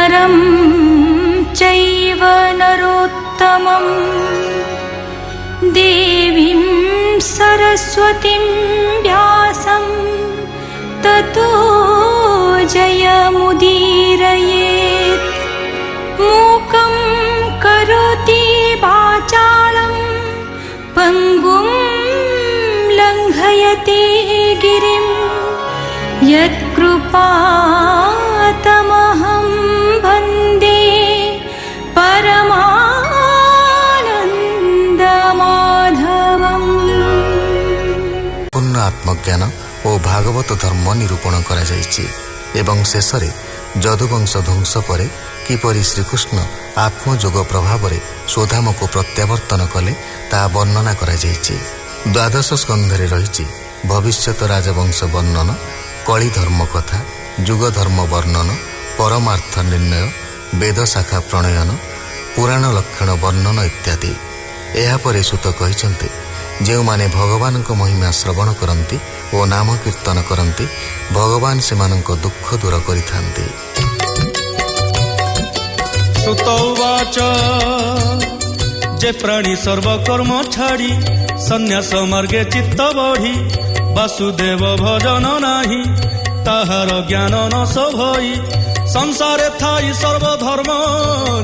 नरं चैव नरोत्तमं देवीं सरस्वतीं व्यासं ततो जयमुदीरयेत्। मूकं करोति वाचालं पङ्गुं लङ्घयति गिरिं यत्कृपातमहं वन्दे परमानन्दमाधवम्। पूर्ण आत्मज्ञान और भागवत धर्म निरूपण करा जायछि एवं शेषरे यदुवंश ध्वंस परे किपरि श्रीकृष्ण आत्मयोग प्रभाव स्वधाम को प्रत्यावर्तन कले ता वर्णना करा जायछि। द्वादश स्कंधरे रहिछि भविष्यत राजवंश वर्णन, कली धर्म कथा, युग धर्म वर्णन, परमार्थ निर्णय, वेद शाखा प्रणयन, पुराण लक्षण वर्णन इत्यादि। एहापरे सुत कहिसंते जो माने भगवान को महिमा श्रवण करती और नाम कीर्तन करती भगवान से दुख दूर करिथांती। सुतौवाच जे प्राणी सर्वकर्म छाड़ी संन्यास मार्गे चित्त बढ़ी वासुदेव भजन नाही ताहार ज्ञान नश भई संसारे थाई सर्वधर्म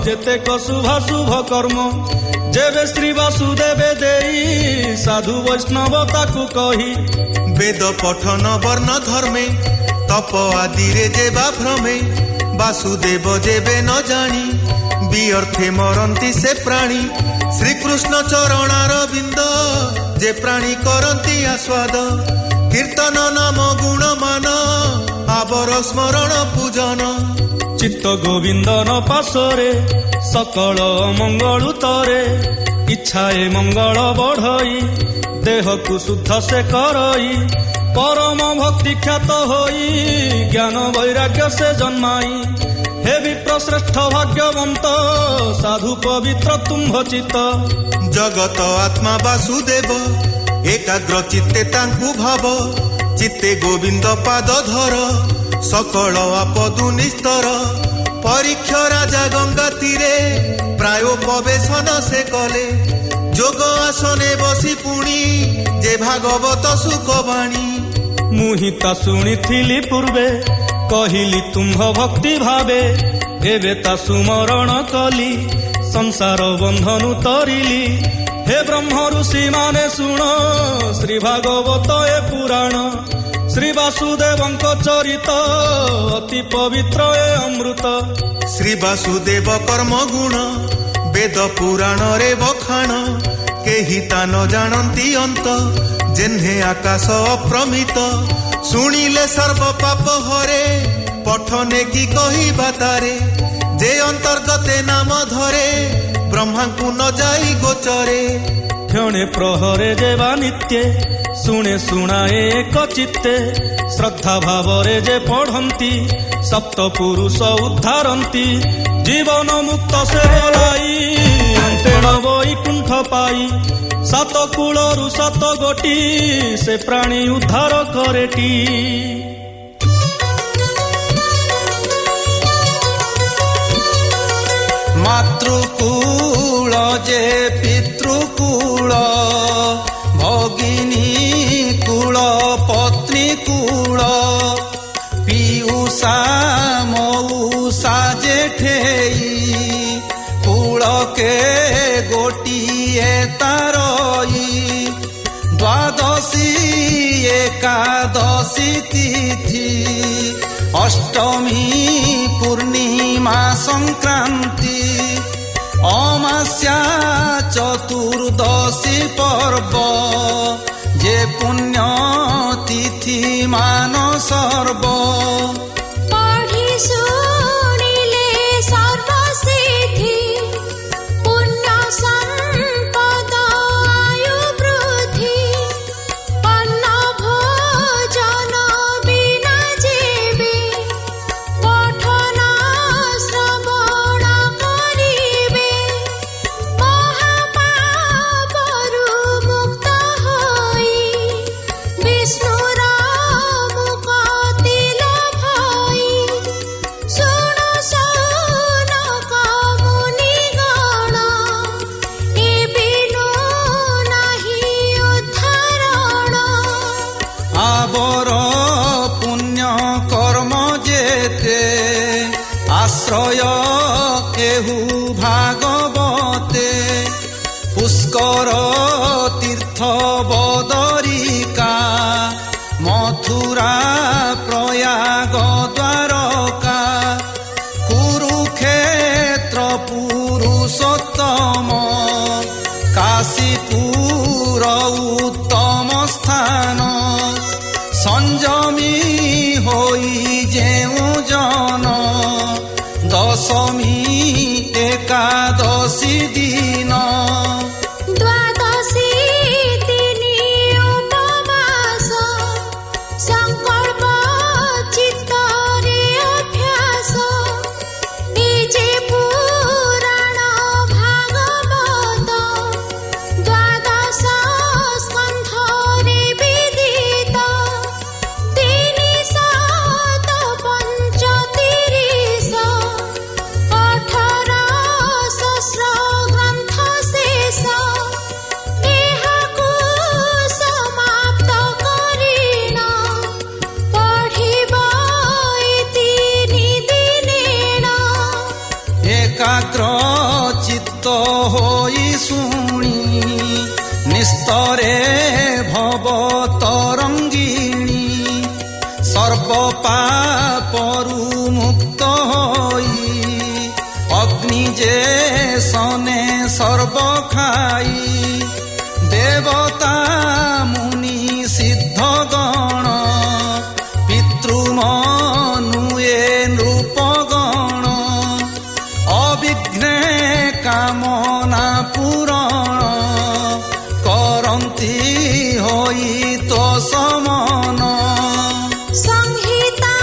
जेतेक शुभाशुभ कर्म जेबे श्री वासुदेवे देई साधु वैष्णव ताकु कही वेद पठन वर्ण धर्मे तप आदि रे जेबा भ्रमे वासुदेव जेबे न जानी व्यर्थे मरंती से प्राणी श्रीकृष्ण चरणार बिंद जे प्राणी करंती आस्वाद कीर्तन नाम गुण मान आबर स्मरण पूजन चित्त गोविंदन पाशरे सकल मंगल तरे इच्छाए मंगल बढ़ई देह को शुद्ध से करई परम भक्ति ख्यात होई ज्ञान वैराग्य से जन्माई हे विप्र श्रेष्ठ भाग्यवंत साधु पवित्र तुम्भ चित्त जगत आत्मा वासुदेव एकाग्र चित्ते तांकु भाव चित्ते गोविंद पाद धर सकल आपदु निस्तर परीक्षा राजा गंगा तीरे प्राय प्रवेशन से कले जोग आसने बसी पुणी जे भागवत सुखवाणी मुहिता शुणी पूर्वे कहिली तुम्भ भक्ति भावे एबे ता सुमरण कली संसार बंधनु तरिली हे ब्रह्म ऋषि माने शुण श्री भागवत ए पुराण श्री वासुदेवंक चरित अति पवित्र ए अमृत श्री वासुदेव कर्म गुण वेद पुराण रे बखाण केही ता न जानती अंत जेन्हे आकाश अप्रमित शुणिले सर्व पाप हरे पठने की कही बातारे जे अंतर्गते नाम धरे ब्रह्मा को न जाई गोचरे क्षणे प्रहरे जेवा नित्ये शुणे शुणाए एक चित्ते श्रद्धा भावरे जे पढ़ंती सप्त पुरुष उद्धारंती जीवन मुक्त से बोलाई अंतेण वैकुंठ पाई सात कूलरु सात गोटी से प्राणी उद्धार करेटी मातृकूल जे पितृकूल भगिनी कूल पत्नी कूल पीयूषा मऊषा जेठेई कूल के गोटिए तारई द्वादशी एकादशी तिथि अष्टमी पूर्णिमा संक्रांति अमास्या चतुर्दशी पर्व जे पुण्य तिथि मान सर्व विष्णु राम का तिल তীর্থ বদরিকা মথুরা প্রয়াগ দ্বারকা কুরুক্ষেত্র পুরুষোত্তম কাশীপুর উত্তম স্থান ସଂଯମୀ ହୋଇ ଯେଉଁ ଜନ ଦଶମୀ ଏକାଦଶୀ ଦିନ ଦ୍ୱାଦଶୀ ତିନି ଉପବାସ ସଂକଳ୍ପ ଚିତ୍ତରେ ଅଭ୍ୟାସ ନିଜେ ପୁରାଣ ଭାଗବତ ଦ୍ୱାଦଶ ସ୍କନ୍ଧରେ ବିଦିତ 335 18 ଗ୍ରନ୍ଥ ଶେଷ ଏହାକୁ ସମାପ୍ତ କରିଣ ପଢ଼ିବ ଏ 3 ଦିନେଣ ଏକାଗ୍ର ଚିତ୍ତ ହୋଇ ଶୁଣି ନିସ୍ତରେ ଭବ ତରଙ୍ଗିଣୀ ସର୍ବ ପାପରୁ ମୁକ୍ତ ହୋଇ ଅଗ୍ନି ଯେ ସନେ ସର୍ବ ଖାଇ ଦେବତା ମୁନି ସିଦ୍ଧ ଗଣ ପିତୃମନୁଏ ନୃପଗଣ ଅବିଘ୍ନେ କାମନା ପୂରଣ କରନ୍ତି ହୋଇ ତୋ ସମନ ସଂହିତା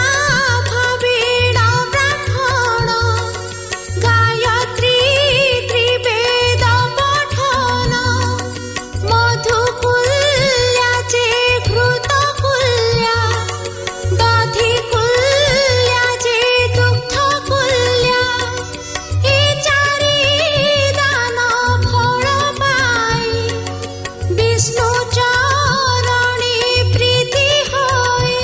ଭାବିଣ ବ୍ରାହ୍ମଣ ଗାୟତ୍ରୀ ତ୍ରିବେଦ ପଠନ ମଧୁକୁଲ୍ୟା ଯେ ଘୃତକୁଲ୍ୟା ଦଧିକୁଲ୍ୟା ଯେ ଦୁଗ୍ଧକୁଲ୍ୟା ଏ ଚାରି ଦାନ ଫଳ ପାଇ ବିଷ୍ଣୁ ଚରଣୀ ପ୍ରୀତି ହୋଇ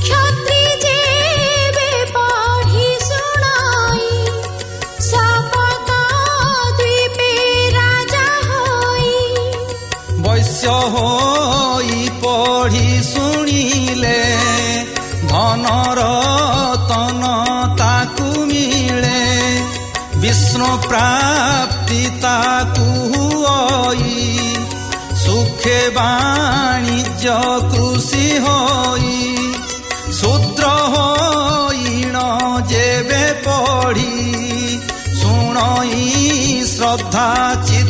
କ୍ଷତ୍ରି ଯେବେ ପଢ଼ି ଶୁଣାଇ ଶପଥ ଦ୍ୱୀପେ ରାଜା ହୋଇ ବୈଶ୍ୟ ହୋଇ ପଢ଼ି ଶୁଣିଲେ ଧନ ରତନ ତାକୁ ମିଳେ ବିଷ୍ଣୁ ପ୍ରାପ୍ତି ତାକୁ ହୋଇ ସୁଖେ ବାଣିଜ୍ୟ କୃଷି ହୋଇ ଶୂଦ୍ର ହୋଇଣ ଯେବେ ପଢ଼ି ଶୁଣଇ ଶ୍ରଦ୍ଧା ଚିତ୍ତ